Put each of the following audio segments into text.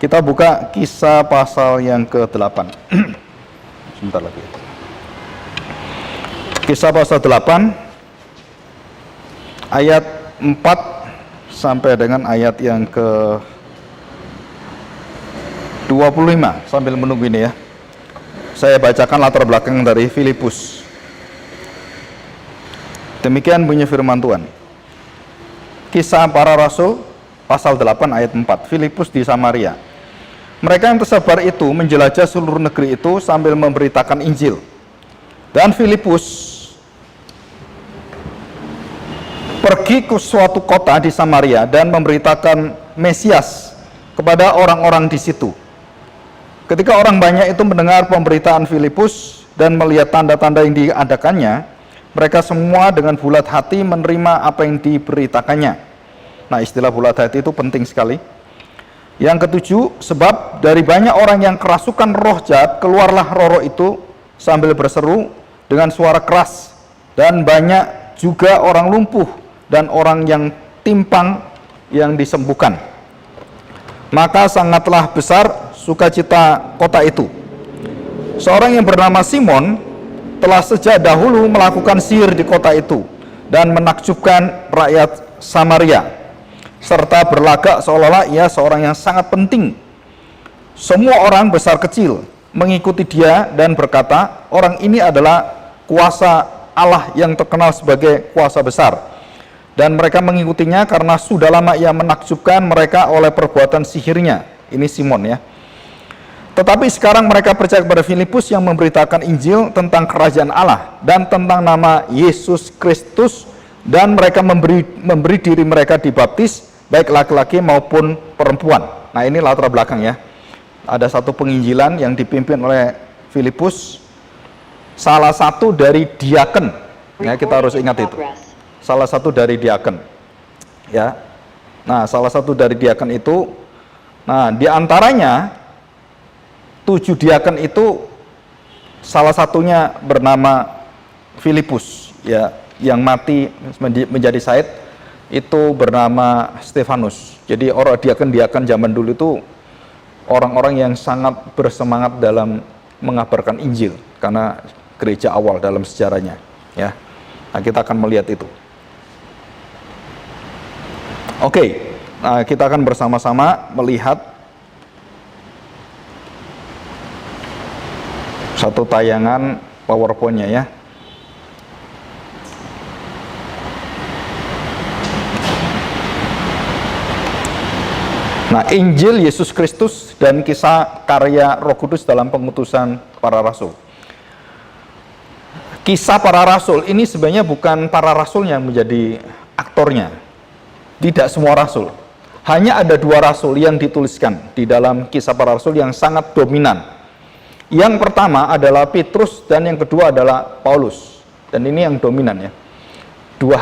Kita buka Kisah pasal yang ke-8. Sebentar lagi. Kisah pasal 8 ayat 4 sampai dengan ayat yang ke-25. Sambil menunggu ini ya, saya bacakan latar belakang dari Filipus. Demikian bunyi firman Tuhan. Kisah para Rasul pasal 8 ayat 4. Filipus di Samaria. Mereka yang tersebar itu menjelajah seluruh negeri itu sambil memberitakan Injil. Dan Filipus pergi ke suatu kota di Samaria dan memberitakan Mesias kepada orang-orang di situ. Ketika orang banyak itu mendengar pemberitaan Filipus dan melihat tanda-tanda yang diadakannya, mereka semua dengan bulat hati menerima apa yang diberitakannya. Nah, istilah bulat hati itu penting sekali. Yang ketujuh, sebab dari banyak orang yang kerasukan roh jahat, keluarlah roh itu sambil berseru dengan suara keras, dan banyak juga orang lumpuh dan orang yang timpang yang disembuhkan. Maka sangatlah besar sukacita kota itu. Seorang yang bernama Simon telah sejak dahulu melakukan sihir di kota itu dan menakjubkan rakyat Samaria, serta berlagak seolah-olah ia seorang yang sangat penting. Semua orang besar kecil mengikuti dia dan berkata, orang ini adalah kuasa Allah yang terkenal sebagai kuasa besar. Dan mereka mengikutinya karena sudah lama ia menakjubkan mereka oleh perbuatan sihirnya. Ini Simon ya. Tetapi sekarang mereka percaya kepada Filipus yang memberitakan Injil tentang kerajaan Allah dan tentang nama Yesus Kristus, dan mereka memberi diri mereka dibaptis, baik laki-laki maupun perempuan. Nah, ini latar belakang ya. Ada satu penginjilan yang dipimpin oleh Filipus, salah satu dari diaken. Ya, kita harus ingat itu. Salah satu dari diaken. Ya. Nah, salah satu dari diaken itu, nah, di antaranya 7 diaken itu salah satunya bernama Filipus, ya, yang mati menjadi syahid itu bernama Stefanus. Jadi orang diaken-diaken zaman dulu itu orang-orang yang sangat bersemangat dalam mengabarkan Injil, karena gereja awal dalam sejarahnya ya. Nah, kita akan melihat itu. Oke, nah, kita akan bersama-sama melihat satu tayangan PowerPoint-nya ya. Nah, Injil Yesus Kristus dan kisah karya Roh Kudus dalam pengutusan para rasul. Kisah para rasul ini sebenarnya bukan para rasul yang menjadi aktornya. Tidak semua rasul. Hanya ada 2 rasul yang dituliskan di dalam kisah para rasul yang sangat dominan. Yang pertama adalah Petrus dan yang kedua adalah Paulus. Dan ini yang dominan ya.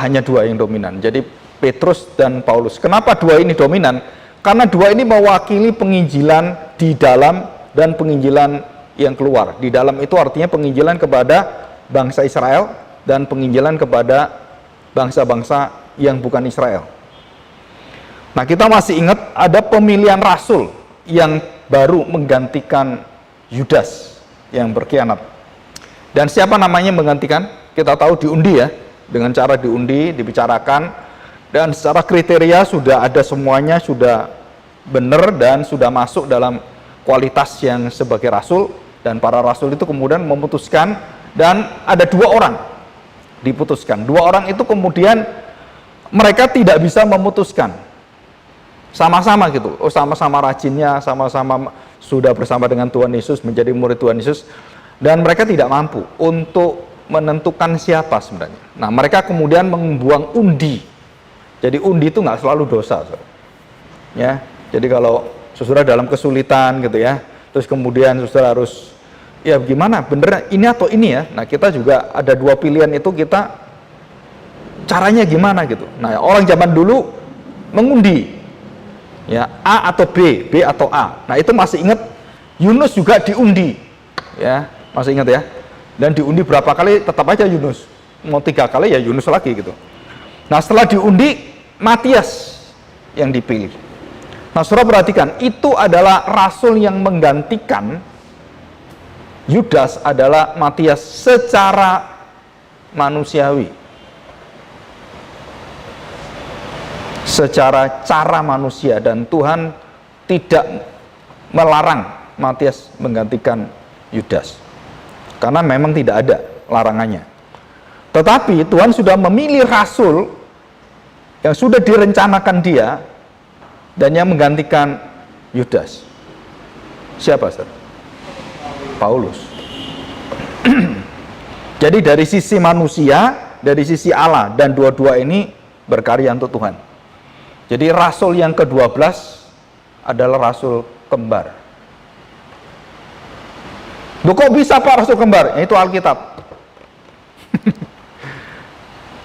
Hanya dua yang dominan. Jadi Petrus dan Paulus. Kenapa 2 ini dominan? Karena 2 ini mewakili penginjilan di dalam dan penginjilan yang keluar. Di dalam itu artinya penginjilan kepada bangsa Israel dan penginjilan kepada bangsa-bangsa yang bukan Israel. Nah, kita masih ingat ada pemilihan rasul yang baru menggantikan Yudas yang berkhianat. Dan siapa namanya menggantikan? Kita tahu diundi ya. Dengan cara diundi, dibicarakan, dan secara kriteria sudah ada semuanya, sudah benar dan sudah masuk dalam kualitas yang sebagai rasul. Dan para rasul itu kemudian memutuskan, dan ada 2 orang diputuskan. 2 orang itu kemudian mereka tidak bisa memutuskan sama-sama gitu. Oh, sama-sama rajinnya, sama-sama sudah bersama dengan Tuhan Yesus, menjadi murid Tuhan Yesus, dan mereka tidak mampu untuk menentukan siapa sebenarnya. Nah, mereka kemudian membuang undi. Jadi undi itu nggak selalu dosa, ya. Jadi kalau saudara dalam kesulitan gitu ya, terus kemudian saudara harus, ya gimana, bener ini atau ini ya. Nah, kita juga ada 2 pilihan itu, kita caranya gimana gitu. Nah, orang zaman dulu mengundi, ya, A atau B, B atau A. Nah, itu masih ingat, Yunus juga diundi, ya, masih ingat ya. Dan diundi berapa kali tetap aja Yunus. Mau 3 kali ya Yunus lagi gitu. Nah, setelah diundi, Matias yang dipilih. Nah, saudara perhatikan, itu adalah rasul yang menggantikan Yudas adalah Matias secara manusiawi. Secara cara manusia, dan Tuhan tidak melarang Matias menggantikan Yudas. Karena memang tidak ada larangannya. Tetapi Tuhan sudah memilih rasul yang sudah direncanakan dia dan yang menggantikan Yudas. Siapa, Sir? Paulus. Jadi dari sisi manusia, dari sisi Allah, dan dua-dua ini berkarya untuk Tuhan. Jadi rasul yang ke-12 adalah rasul kembar. Loh, kok bisa Pak rasul kembar? Itu Alkitab.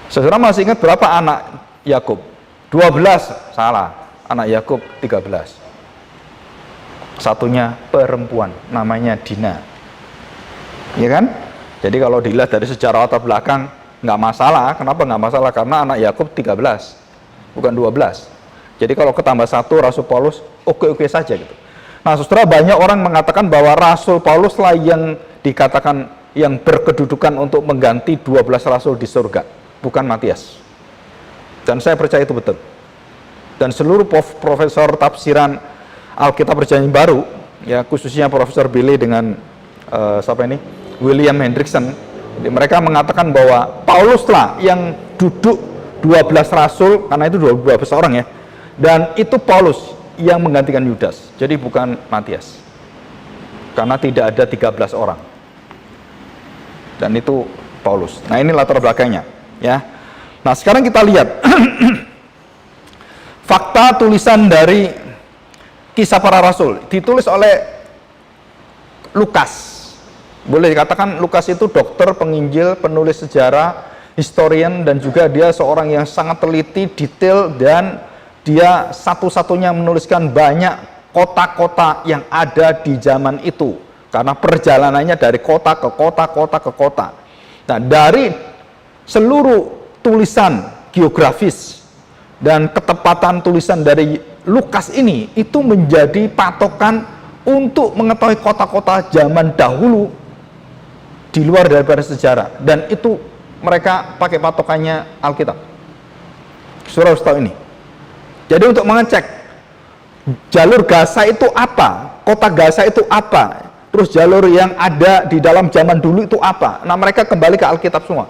Saudara masih ingat berapa anak Yakub? 12, salah. Anak Yakub 13. Satunya perempuan, namanya Dina. Ya kan? Jadi kalau dilihat dari sejarah latar belakang, nggak masalah. Kenapa nggak masalah? Karena anak Yakub 13, bukan 12. Jadi kalau ketambah satu Rasul Paulus, oke-oke saja gitu. Nah, saudara, banyak orang mengatakan bahwa Rasul Paulus lah yang dikatakan yang berkedudukan untuk mengganti 12 rasul di surga, bukan Matias. Dan saya percaya itu betul. Dan seluruh profesor tafsiran Alkitab Perjanjian Baru, ya khususnya Profesor Billy dengan William Hendrickson, mereka mengatakan bahwa Paulus lah yang duduk 12 rasul, karena itu 12 orang ya, dan itu Paulus yang menggantikan Yudas, jadi bukan Matias, karena tidak ada 13 orang, dan itu Paulus. Nah, ini latar belakangnya ya. Nah, sekarang kita lihat fakta tulisan dari Kisah Para Rasul ditulis oleh Lukas. Boleh dikatakan Lukas itu dokter, penginjil, penulis sejarah, historian, dan juga dia seorang yang sangat teliti, detail, dan dia satu-satunya menuliskan banyak kota-kota yang ada di zaman itu, karena perjalanannya dari kota ke kota, kota ke kota. Nah, dari seluruh tulisan geografis dan ketepatan tulisan dari Lukas ini, itu menjadi patokan untuk mengetahui kota-kota zaman dahulu di luar daripada sejarah, dan itu mereka pakai patokannya Alkitab. Saudara harus tahu ini. Jadi untuk mengecek jalur Gaza itu apa, kota Gaza itu apa, terus jalur yang ada di dalam zaman dulu itu apa, nah mereka kembali ke Alkitab semua.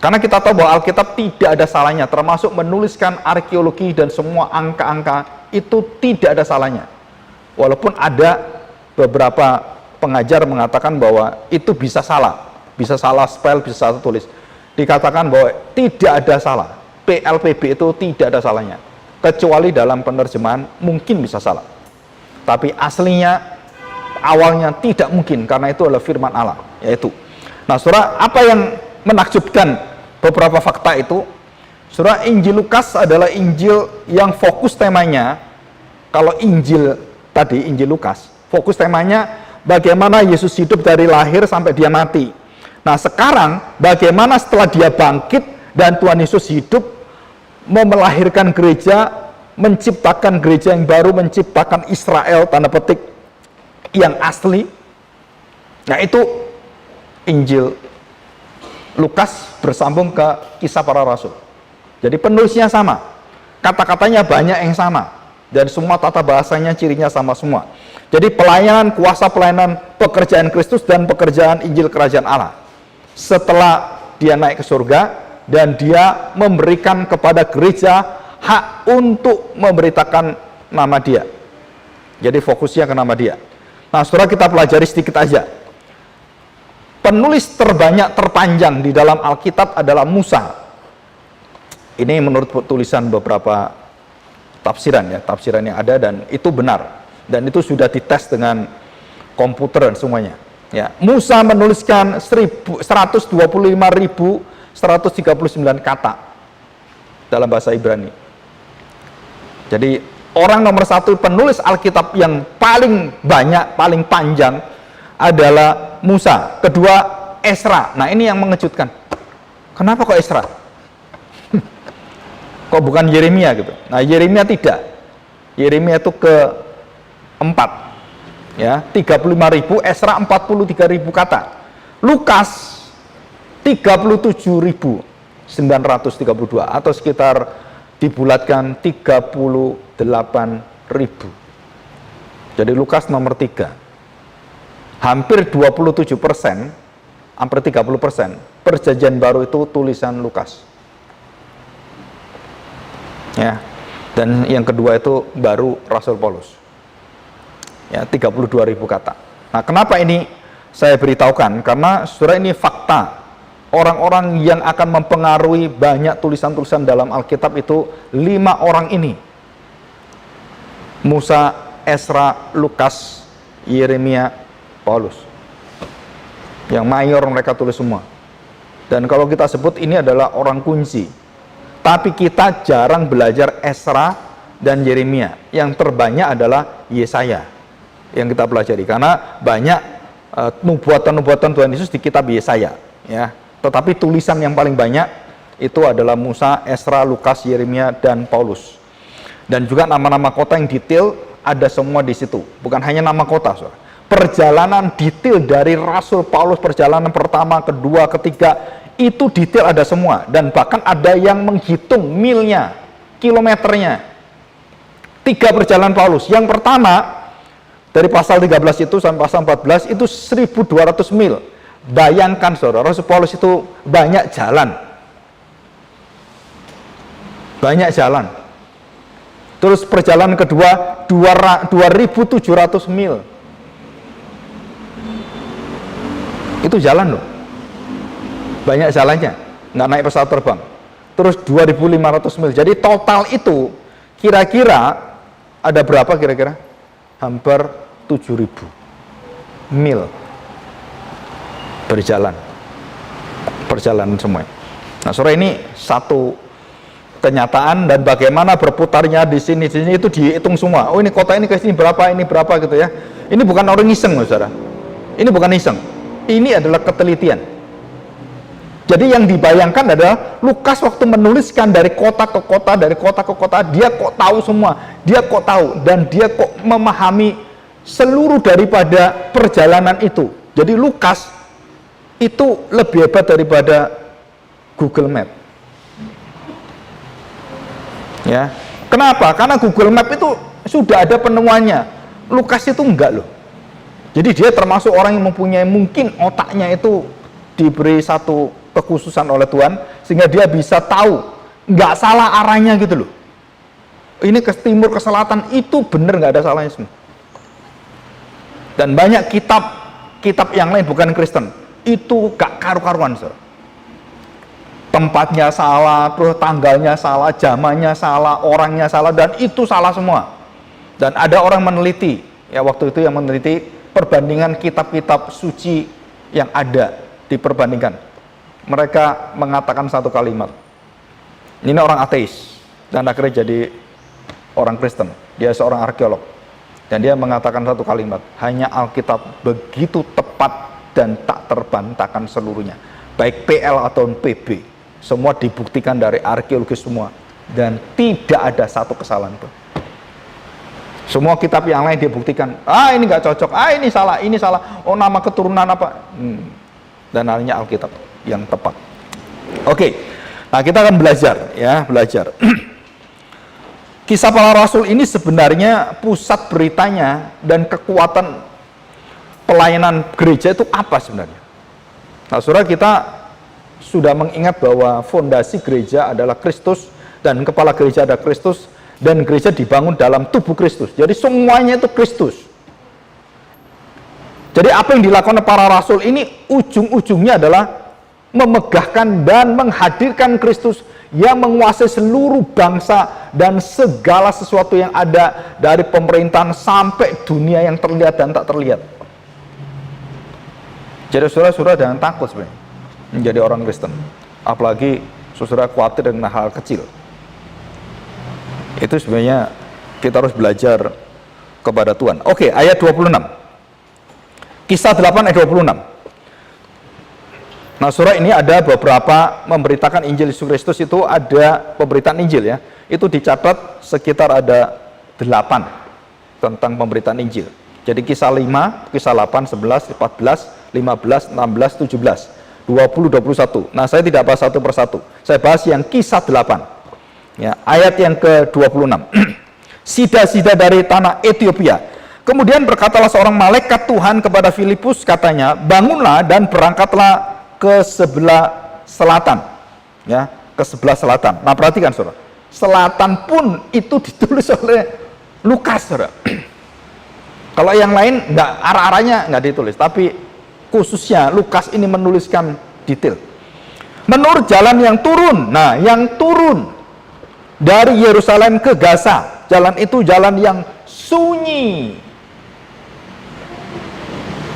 Karena kita tahu bahwa Alkitab tidak ada salahnya, termasuk menuliskan arkeologi dan semua angka-angka itu tidak ada salahnya. Walaupun ada beberapa pengajar mengatakan bahwa itu bisa salah spell, bisa salah tulis. Dikatakan bahwa tidak ada salah. PLPB itu tidak ada salahnya. Kecuali dalam penerjemahan mungkin bisa salah. Tapi aslinya, awalnya tidak mungkin, karena itu adalah firman Allah, yaitu. Nah, saudara, apa yang menakjubkan beberapa fakta itu? Saudara, Injil Lukas adalah Injil yang fokus temanya. Kalau Injil tadi, Injil Lukas, fokus temanya bagaimana Yesus hidup dari lahir sampai dia mati. Nah, sekarang bagaimana setelah dia bangkit dan Tuhan Yesus hidup, melahirkan gereja, menciptakan gereja yang baru, menciptakan Israel, tanda petik, yang asli. Nah, itu Injil Lukas bersambung ke Kisah Para Rasul. Jadi penulisnya sama, kata-katanya banyak yang sama, dan semua tata bahasanya, cirinya sama semua. Jadi pelayanan, kuasa pelayanan, pekerjaan Kristus dan pekerjaan Injil Kerajaan Allah. Setelah dia naik ke surga dan dia memberikan kepada gereja hak untuk memberitakan nama dia. Jadi fokusnya ke nama dia. Nah, saudara, kita pelajari sedikit aja. Penulis terbanyak, terpanjang di dalam Alkitab adalah Musa. Ini menurut tulisan beberapa tafsiran ya, tafsiran yang ada, dan itu benar. Dan itu sudah dites dengan komputer dan semuanya. Ya, Musa menuliskan 125.139 kata dalam bahasa Ibrani. Jadi orang nomor satu penulis Alkitab yang paling banyak, paling panjang adalah Musa. Kedua, Esra. Nah, ini yang mengejutkan. Kenapa kok Esra? Kok bukan Yeremia gitu? Nah, Yeremia tidak. Yeremia itu keempat, ya 35.000, Esra 43.000 kata, Lukas 37.932 atau sekitar dibulatkan 38.000. Jadi Lukas nomor 3. Hampir 27%, hampir 30% Perjanjian Baru itu tulisan Lukas. Ya. Dan yang kedua itu baru Rasul Paulus. Ya, 32.000 kata. Nah, kenapa ini saya beritahukan? Karena saudara, ini fakta. Orang-orang yang akan mempengaruhi banyak tulisan-tulisan dalam Alkitab itu 5 orang ini. Musa, Esra, Lukas, Yeremia, Paulus. Yang mayor mereka tulis semua. Dan kalau kita sebut ini adalah orang kunci. Tapi kita jarang belajar Esra dan Yeremia. Yang terbanyak adalah Yesaya yang kita pelajari, karena banyak nubuatan-nubuatan Tuhan Yesus di kitab Yesaya, ya. Tetapi tulisan yang paling banyak itu adalah Musa, Esra, Lukas, Yeremia, dan Paulus. Dan juga nama-nama kota yang detail ada semua di situ. Bukan hanya nama kota, saudara. Perjalanan detail dari Rasul Paulus, perjalanan pertama, kedua, ketiga, itu detail ada semua. Dan bahkan ada yang menghitung milnya, kilometernya. 3 perjalanan Paulus. Yang pertama, dari pasal 13 itu sampai pasal 14 itu 1.200 mil. Bayangkan saudara, Rasul Paulus itu banyak jalan. Banyak jalan. Terus perjalanan kedua 2.700 mil. Itu jalan loh. Banyak jalannya, nggak naik pesawat terbang. Terus 2.500 mil. Jadi total itu kira-kira ada berapa kira-kira? Hampir 7.000 mil berjalan. Perjalanan semuanya. Nah, saudara, ini satu kenyataan, dan bagaimana berputarnya di sini itu dihitung semua. Oh, ini kota ini ke sini berapa gitu ya. Ini bukan orang iseng loh, saudara. Ini bukan iseng. Ini adalah ketelitian. Jadi yang dibayangkan adalah Lukas waktu menuliskan dari kota ke kota, dia kok tahu semua, dia kok tahu, dan dia kok memahami seluruh daripada perjalanan itu. Jadi Lukas itu lebih hebat daripada Google Map. Ya, kenapa? Karena Google Map itu sudah ada penemuannya. Lukas itu enggak loh. Jadi dia termasuk orang yang mempunyai, mungkin otaknya itu diberi satu kekhususan oleh Tuhan, sehingga dia bisa tahu, nggak salah arahnya gitu loh. Ini ke timur, ke selatan, itu bener, nggak ada salahnya semua. Dan banyak kitab yang lain bukan Kristen, itu gak karu-karuan, saudara. Tempatnya salah, terus tanggalnya salah, zamannya salah, orangnya salah, dan itu salah semua. Dan ada orang meneliti, ya waktu itu yang meneliti perbandingan kitab-kitab suci yang ada, diperbandingkan. Mereka mengatakan satu kalimat. Ini orang ateis dan akhirnya jadi orang Kristen. Dia seorang arkeolog dan dia mengatakan satu kalimat, hanya Alkitab begitu tepat dan tak terbantahkan seluruhnya, baik PL atau PB, semua dibuktikan dari arkeologi semua, dan tidak ada satu kesalahan pun. Semua kitab yang lain dibuktikan, ini nggak cocok, ini salah, oh nama keturunan apa, dan hanya Alkitab yang tepat. Oke, nah kita akan belajar. Kisah Para Rasul ini sebenarnya pusat beritanya dan kekuatan pelayanan gereja itu apa sebenarnya? Nah, saudara, kita sudah mengingat bahwa fondasi gereja adalah Kristus, dan kepala gereja ada Kristus, dan gereja dibangun dalam tubuh Kristus. Jadi semuanya itu Kristus. Jadi apa yang dilakukan para rasul ini ujung-ujungnya adalah memegahkan dan menghadirkan Kristus yang menguasai seluruh bangsa dan segala sesuatu yang ada, dari pemerintahan sampai dunia yang terlihat dan tak terlihat. Jadi saudara-saudara jangan takut sebenarnya menjadi orang Kristen, apalagi saudara khawatir dengan hal kecil. Itu sebenarnya kita harus belajar kepada Tuhan. Oke, ayat 26. Kisah 8 ayat 26. Nah, surah ini ada beberapa memberitakan Injil Yesus Kristus, itu ada pemberitaan Injil ya. Itu dicatat sekitar ada 8 tentang pemberitaan Injil. Jadi kisah 5, kisah 8, 11, 14, 15, 16, 17, 20, 21. Nah, saya tidak bahas satu persatu. Saya bahas yang kisah 8. Ya, ayat yang ke-26. Sida-sida dari tanah Ethiopia. Kemudian berkatalah seorang malaikat Tuhan kepada Filipus, katanya, bangunlah dan berangkatlah ke sebelah selatan. Ya, ke sebelah selatan. Nah, perhatikan saudara. Selatan pun itu ditulis oleh Lukas, saudara. Kalau yang lain nggak, arah-arahnya nggak ditulis, tapi khususnya Lukas ini menuliskan detail. Menurut jalan yang turun, nah yang turun dari Yerusalem ke Gaza, jalan itu jalan yang sunyi.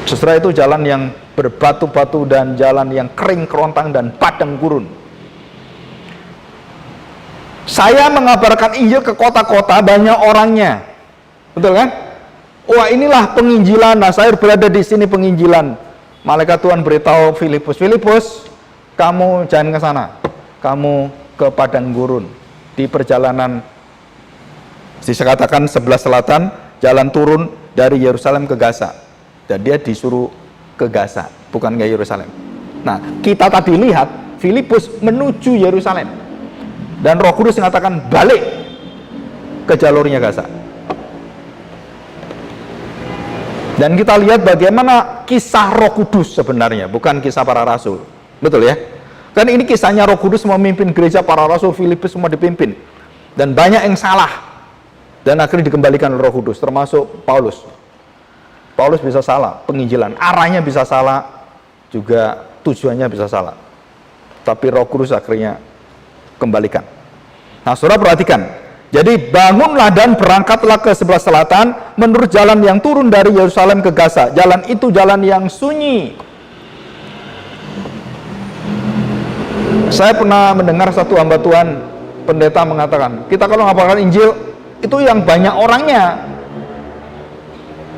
Setelah itu jalan yang berbatu-batu dan jalan yang kering kerontang dan padang gurun. Saya mengabarkan Injil ke kota-kota, banyak orangnya, betul kan? Wah, inilah penginjilan. Nah, saya berada di sini penginjilan. Malaikat Tuhan beritahu Filipus, Filipus, kamu jangan ke sana. Kamu ke padang gurun. Di perjalanan, saya katakan sebelah selatan, jalan turun dari Yerusalem ke Gaza. Dan dia disuruh ke Gaza, bukan ke Yerusalem. Nah, kita tadi lihat Filipus menuju Yerusalem. Dan Roh Kudus mengatakan balik ke jalurnya Gaza. Dan kita lihat bagaimana kisah Roh Kudus sebenarnya, bukan kisah para rasul. Betul ya? Kan ini kisahnya Roh Kudus memimpin gereja para rasul, Filipus semua dipimpin. Dan banyak yang salah. Dan akhirnya dikembalikan oleh Roh Kudus, termasuk Paulus. Paulus bisa salah, penginjilan. Arahnya bisa salah, juga tujuannya bisa salah. Tapi Roh Kudus akhirnya kembalikan. Nah, saudara perhatikan. Jadi bangunlah dan berangkatlah ke sebelah selatan menurut jalan yang turun dari Yerusalem ke Gaza. Jalan itu jalan yang sunyi. Saya pernah mendengar satu hamba Tuhan, pendeta mengatakan, kita kalau ngabarkan Injil itu yang banyak orangnya.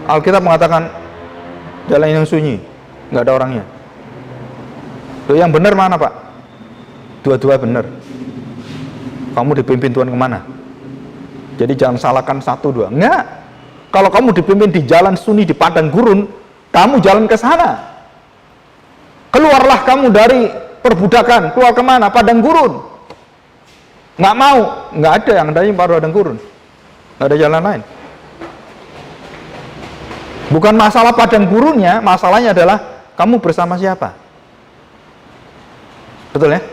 Alkitab mengatakan jalan yang sunyi, nggak ada orangnya. Loh, yang benar mana, Pak? Dua-dua benar. Kamu dipimpin Tuhan kemana? Jadi jangan salahkan satu dua. Enggak. Kalau kamu dipimpin di jalan sunyi di padang gurun, kamu jalan ke sana. Keluarlah kamu dari perbudakan. Keluar kemana? Padang gurun. Nggak mau. Nggak ada yang ada padang gurun. Nggak ada jalan lain. Bukan masalah padang gurunnya, masalahnya adalah kamu bersama siapa. Betul ya?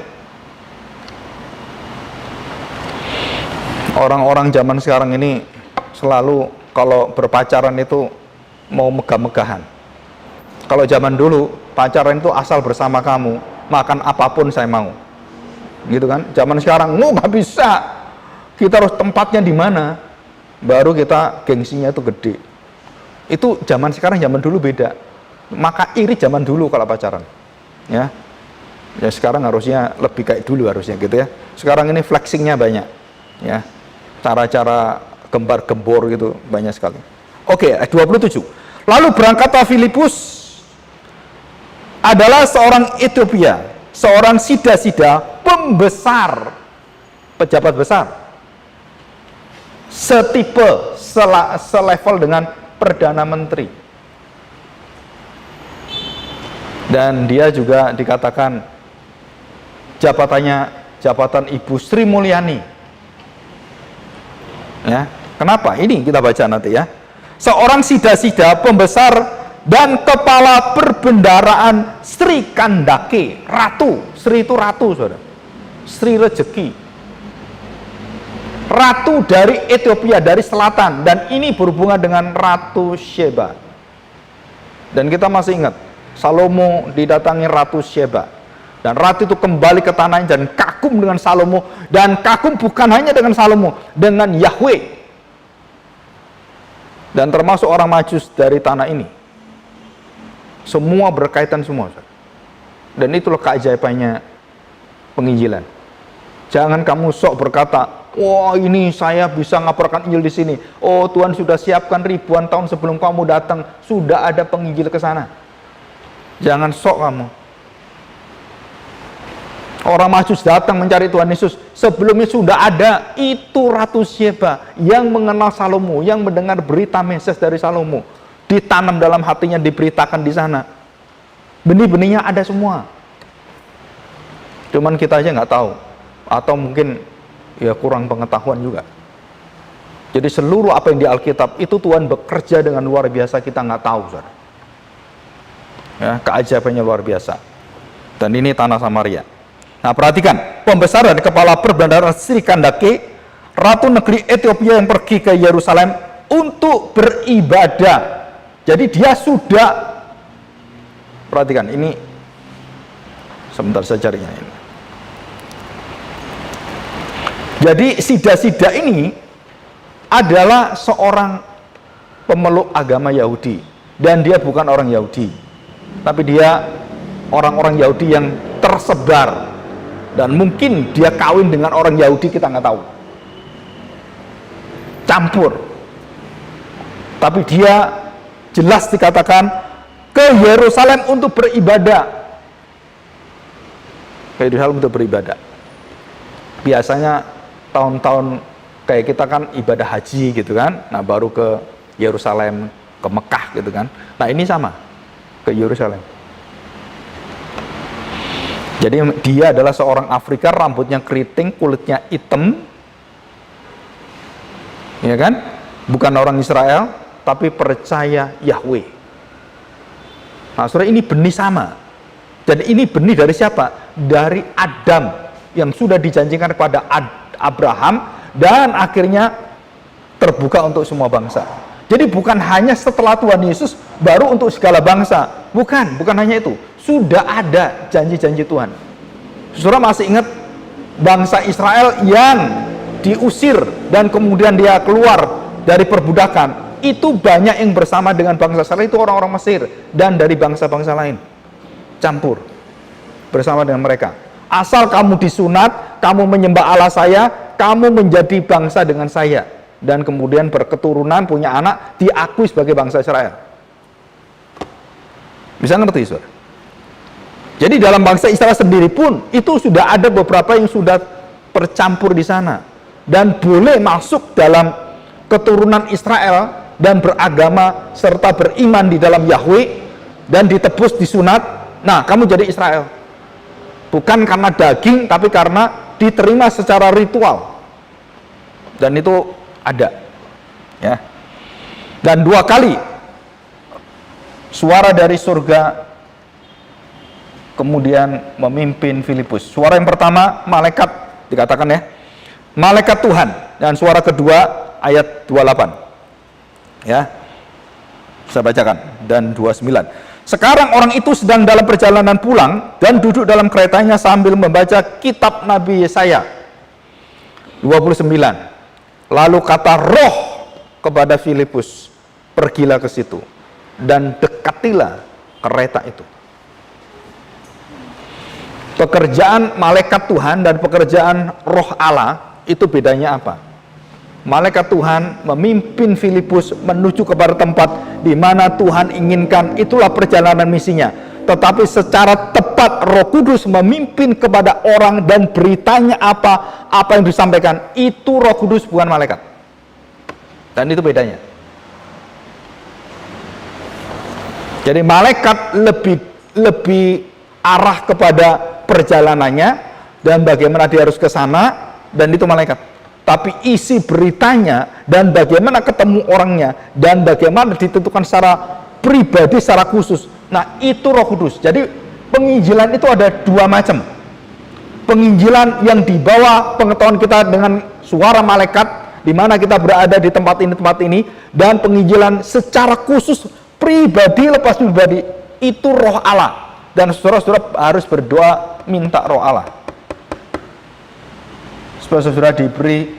Orang-orang zaman sekarang ini selalu kalau berpacaran itu mau megah-megahan. Kalau zaman dulu pacaran itu asal bersama kamu, makan apapun saya mau, gitu kan? Zaman sekarang nggak bisa. Kita harus tempatnya di mana, baru kita gengsinya itu gede. Itu zaman sekarang, zaman dulu beda. Maka iri zaman dulu kalau pacaran, ya. Ya sekarang harusnya lebih kayak dulu harusnya gitu ya. Sekarang ini flexingnya banyak, ya. Cara-cara gembar-gembor gitu banyak sekali. Oke, 27. Lalu berangkatlah Filipus adalah seorang Ethiopia, seorang sida-sida pembesar, pejabat besar, setipe, selevel dengan Perdana Menteri. Dan dia juga dikatakan jabatannya jabatan Ibu Sri Mulyani. Ya, kenapa? Ini kita baca nanti ya. Seorang sida-sida pembesar dan kepala perbendaraan Sri Kandake, ratu. Sri itu ratu, saudara. Sri rezeki. Ratu dari Ethiopia, dari selatan. Dan ini berhubungan dengan Ratu Sheba. Dan kita masih ingat, Salomo didatangi Ratu Sheba. Dan ratu itu kembali ke tanahnya dan kagum dengan Salomo. Dan kagum bukan hanya dengan Salomo, dengan Yahweh. Dan termasuk orang Majus dari tanah ini. Semua berkaitan semua. Dan itulah keajaibannya penginjilan. Jangan kamu sok berkata, wah ini saya bisa ngabarkan Injil di sini. Oh Tuhan sudah siapkan ribuan tahun sebelum kamu datang, sudah ada penginjil ke sana. Jangan sok kamu. Orang Majus datang mencari Tuhan Yesus. Sebelumnya sudah ada itu Ratu Sheba yang mengenal Salomo, yang mendengar berita Mesias dari Salomo. Ditanam dalam hatinya, diberitakan di sana. Benih-benihnya ada semua. Cuman kita aja nggak tahu. Atau mungkin ya kurang pengetahuan juga. Jadi seluruh apa yang di Alkitab itu Tuhan bekerja dengan luar biasa, kita nggak tahu, saudara. Ya, keajabannya luar biasa. Dan ini tanah Samaria. Nah, perhatikan, pembesaran kepala perbendaharaan Sri Kandake, ratu negeri Ethiopia yang pergi ke Yerusalem untuk beribadah. Jadi dia sudah, perhatikan, ini sebentar saya carinya ini. Jadi Sida-Sida ini adalah seorang pemeluk agama Yahudi, dan dia bukan orang Yahudi, tapi dia orang-orang Yahudi yang tersebar. Dan mungkin dia kawin dengan orang Yahudi, kita nggak tahu. Campur. Tapi dia jelas dikatakan ke Yerusalem untuk beribadah. Ke Yerusalem untuk beribadah. Biasanya tahun-tahun kayak kita kan ibadah haji gitu kan. Nah baru ke Yerusalem, ke Mekah gitu kan. Nah ini sama, ke Yerusalem. Jadi dia adalah seorang Afrika, rambutnya keriting, kulitnya hitam, ya kan? Bukan orang Israel, tapi percaya Yahweh. Nah, saudara, ini benih sama. Dan ini benih dari siapa? Dari Adam yang sudah dijanjikan kepada Abraham dan akhirnya terbuka untuk semua bangsa. Jadi bukan hanya setelah Tuhan Yesus baru untuk segala bangsa. Bukan hanya itu. Sudah ada janji-janji Tuhan. Saudara masih ingat bangsa Israel yang diusir dan kemudian dia keluar dari perbudakan. Itu banyak yang bersama dengan bangsa Israel, itu orang-orang Mesir dan dari bangsa-bangsa lain. Campur bersama dengan mereka. Asal kamu disunat, kamu menyembah Allah saya, kamu menjadi bangsa dengan saya. Dan kemudian berketurunan, punya anak, diakui sebagai bangsa Israel. Bisa ngerti, saudara? Jadi dalam bangsa Israel sendiri pun itu sudah ada beberapa yang sudah tercampur di sana dan boleh masuk dalam keturunan Israel dan beragama serta beriman di dalam Yahweh dan ditebus, disunat. Nah, kamu jadi Israel. Bukan karena daging, tapi karena diterima secara ritual. Dan itu ada. Ya. Dan 2 kali suara dari surga kemudian memimpin Filipus. Suara yang pertama malaikat, dikatakan ya, malaikat Tuhan, dan suara kedua ayat 28. Ya. Saya bacakan, dan 29. Sekarang orang itu sedang dalam perjalanan pulang dan duduk dalam keretanya sambil membaca kitab Nabi Yesaya. 29. Lalu kata Roh kepada Filipus, pergilah ke situ dan dekatilah kereta itu. Pekerjaan malaikat Tuhan dan pekerjaan Roh Allah itu bedanya apa? Malaikat Tuhan memimpin Filipus menuju kepada tempat di mana Tuhan inginkan, itulah perjalanan misinya. Tetapi secara tepat Roh Kudus memimpin kepada orang dan beritanya apa yang disampaikan, itu Roh Kudus, bukan malaikat. Dan itu bedanya. Jadi malaikat lebih arah kepada perjalanannya dan bagaimana dia harus ke sana, dan itu malaikat. Tapi isi beritanya dan bagaimana ketemu orangnya dan bagaimana ditentukan secara pribadi, secara khusus, nah itu Roh Kudus. Jadi penginjilan itu ada 2 macam. Penginjilan yang dibawa pengetahuan kita dengan suara malaikat, di mana kita berada di tempat ini, dan penginjilan secara khusus pribadi, lepas pribadi, itu Roh Allah. Dan saudara-saudara harus berdoa minta Roh Allah supaya saudara diberi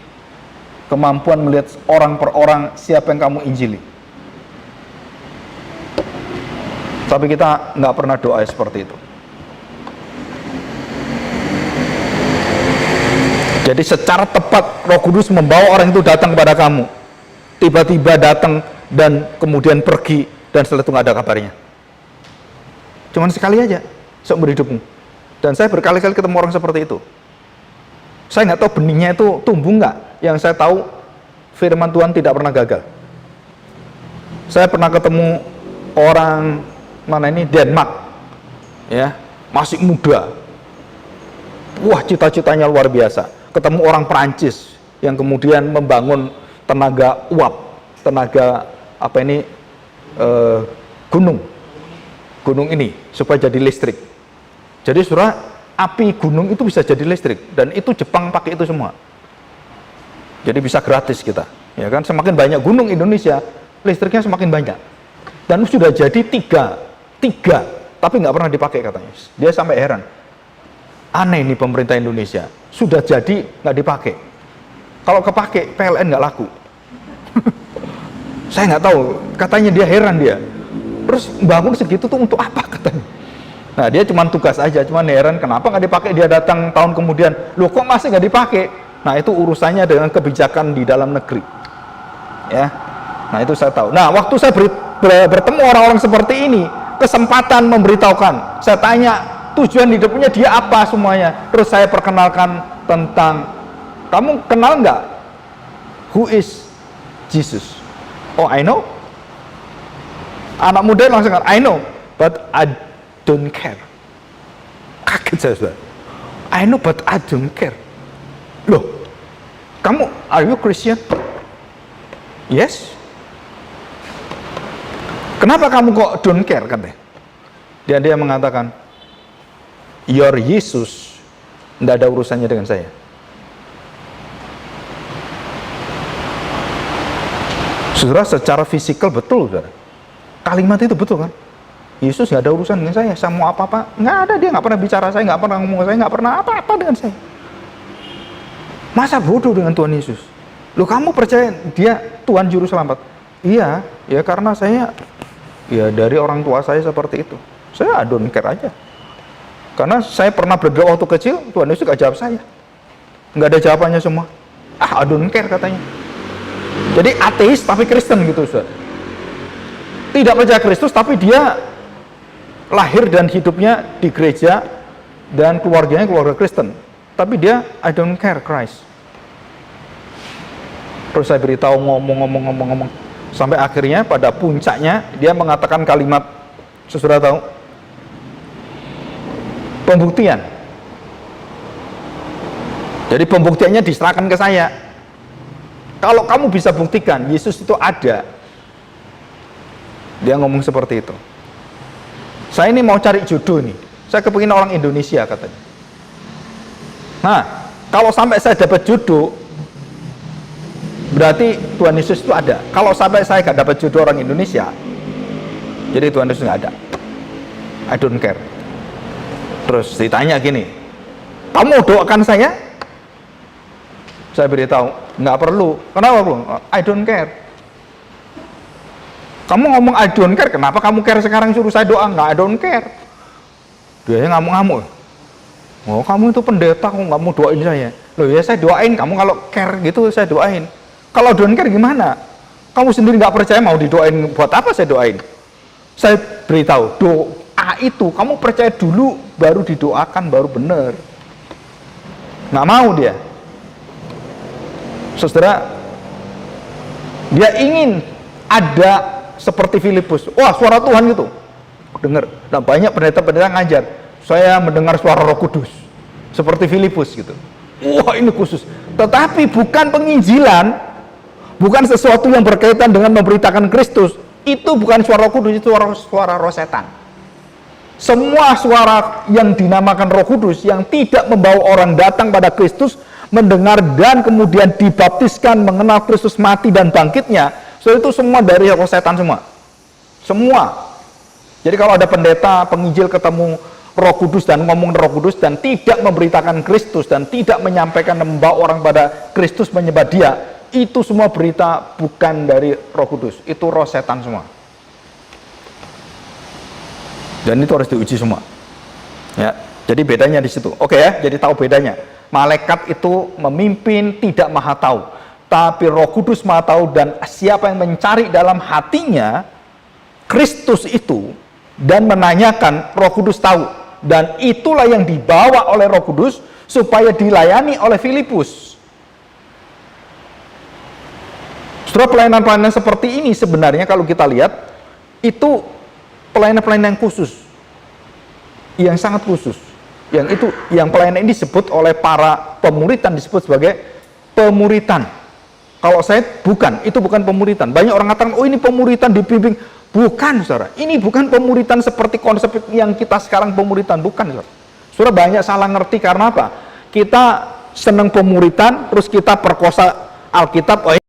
kemampuan melihat orang per orang siapa yang kamu injili. Tapi kita nggak pernah doa seperti itu. Jadi secara tepat Roh Kudus membawa orang itu datang kepada kamu. Tiba-tiba datang dan kemudian pergi dan setelah itu nggak ada kabarnya. Cuman sekali aja seumur hidupmu. Dan saya berkali-kali ketemu orang seperti itu. Saya nggak tahu benihnya itu tumbuh nggak. Yang saya tahu firman Tuhan tidak pernah gagal. Saya pernah ketemu orang mana ini, Denmark, ya, masih muda. Wah, cita-citanya luar biasa. Ketemu orang Perancis yang kemudian membangun tenaga uap, tenaga apa ini, gunung ini supaya jadi listrik. Jadi saudara, api gunung itu bisa jadi listrik, dan itu Jepang pakai itu semua. Jadi bisa gratis kita, ya kan? Semakin banyak gunung Indonesia, listriknya semakin banyak. Dan sudah jadi tiga, tapi nggak pernah dipakai katanya. Dia sampai heran. Aneh nih pemerintah Indonesia, sudah jadi nggak dipakai. Kalau kepake PLN nggak laku. Saya nggak tahu, katanya dia heran dia. Terus bangun segitu tuh untuk apa katanya? Nah, dia cuma tugas aja, cuma heran kenapa nggak dipakai. Dia datang tahun kemudian, loh kok masih nggak dipakai? Nah, itu urusannya dengan kebijakan di dalam negeri, ya. Nah, itu saya tahu. Nah, waktu saya bertemu orang-orang seperti ini, kesempatan memberitahukan, saya tanya tujuan hidupnya dia apa semuanya. Terus saya perkenalkan tentang, kamu kenal nggak who is Jesus? Oh, I know. Anak muda langsung kan, I know, but I don't care. Kaget saya, saudara. I know, but I don't care. Loh, kamu, are you Christian? Yes. Kenapa kamu kok don't care, katanya? Dan dia mengatakan, your Yesus tidak ada urusannya dengan saya. Saudara, secara fisikal betul, saudara. Kalimat itu betul kan? Yesus nggak ada urusan dengan saya mau apa-apa, nggak ada. Dia nggak pernah bicara saya, nggak pernah ngomong saya, nggak pernah apa-apa dengan saya. Masa bodoh dengan Tuhan Yesus? Loh, kamu percaya dia Tuhan Juru Selamat? Iya, ya karena saya, ya dari orang tua saya seperti itu. Saya don't care aja. Karena saya pernah berdoa waktu kecil, Tuhan Yesus nggak jawab saya. Nggak ada jawabannya semua. I don't care katanya. Jadi ateis tapi Kristen gitu, Ustaz. Tidak percaya Kristus tapi dia lahir dan hidupnya di gereja dan keluarganya keluarga Kristen. Tapi dia I don't care Christ. Terus saya beritahu ngomong sampai akhirnya pada puncaknya dia mengatakan kalimat, saudara tahu, pembuktian. Jadi pembuktiannya diserahkan ke saya. Kalau kamu bisa buktikan Yesus itu ada, dia ngomong seperti itu. Saya ini mau cari jodoh nih, saya kepingin orang Indonesia katanya. Nah, kalau sampai saya dapat jodoh, berarti Tuhan Yesus itu ada. Kalau sampai saya gak dapat jodoh orang Indonesia, jadi Tuhan Yesus gak ada. I don't care. Terus ditanya gini, kamu doakan saya? Saya beritahu, nggak perlu. Kenapa, Bro? I don't care. Kamu ngomong I don't care, kenapa kamu care sekarang suruh saya doa? Nggak, I don't care. Dia ngamuk-ngamuk. Oh, kamu itu pendeta, kok nggak mau doain saya? Loh ya, saya doain. Kamu kalau care gitu, saya doain. Kalau don't care gimana? Kamu sendiri nggak percaya, mau didoain buat apa saya doain? Saya beritahu, doa itu kamu percaya dulu, baru didoakan, baru benar. Nggak mau dia. Saudara, dia ingin ada seperti Filipus. Wah, suara Tuhan gitu. Dengar. Nah, banyak pendeta-pendeta ngajar. Saya mendengar suara Roh Kudus. Seperti Filipus gitu. Wah, ini khusus. Tetapi bukan penginjilan, bukan sesuatu yang berkaitan dengan memberitakan Kristus. Itu bukan suara Roh Kudus, itu suara roh setan. Semua suara yang dinamakan Roh Kudus yang tidak membawa orang datang pada Kristus, mendengar dan kemudian dibaptiskan, mengenal Kristus mati dan bangkitnya, so itu semua dari roh setan semua. Jadi kalau ada pendeta penginjil ketemu Roh Kudus dan ngomong Roh Kudus dan tidak memberitakan Kristus dan tidak menyampaikan dan membawa orang pada Kristus menyembah dia, itu semua berita bukan dari Roh Kudus, itu roh setan semua. Dan itu harus diuji semua. Ya, jadi bedanya di situ. Oke ya, jadi tahu bedanya. Malaikat itu memimpin, tidak maha tahu, tapi Roh Kudus maha tahu, dan siapa yang mencari dalam hatinya Kristus itu dan menanyakan, Roh Kudus tahu, Dan itulah yang dibawa oleh Roh Kudus supaya dilayani oleh Filipus. Setelah pelayanan-pelayanan seperti ini sebenarnya kalau kita lihat, itu pelayanan-pelayanan yang khusus. Yang sangat khusus. Yang pelayanan ini disebut oleh para pemuritan, disebut sebagai pemuritan. Kalau saya itu bukan pemuritan. Banyak orang mengatakan, oh ini pemuritan dibimbing. Bukan, saudara. Ini bukan pemuritan seperti konsep yang kita sekarang pemuritan. Bukan, saudara. Saudara banyak salah ngerti karena apa? Kita senang pemuritan, terus kita perkosa Alkitab.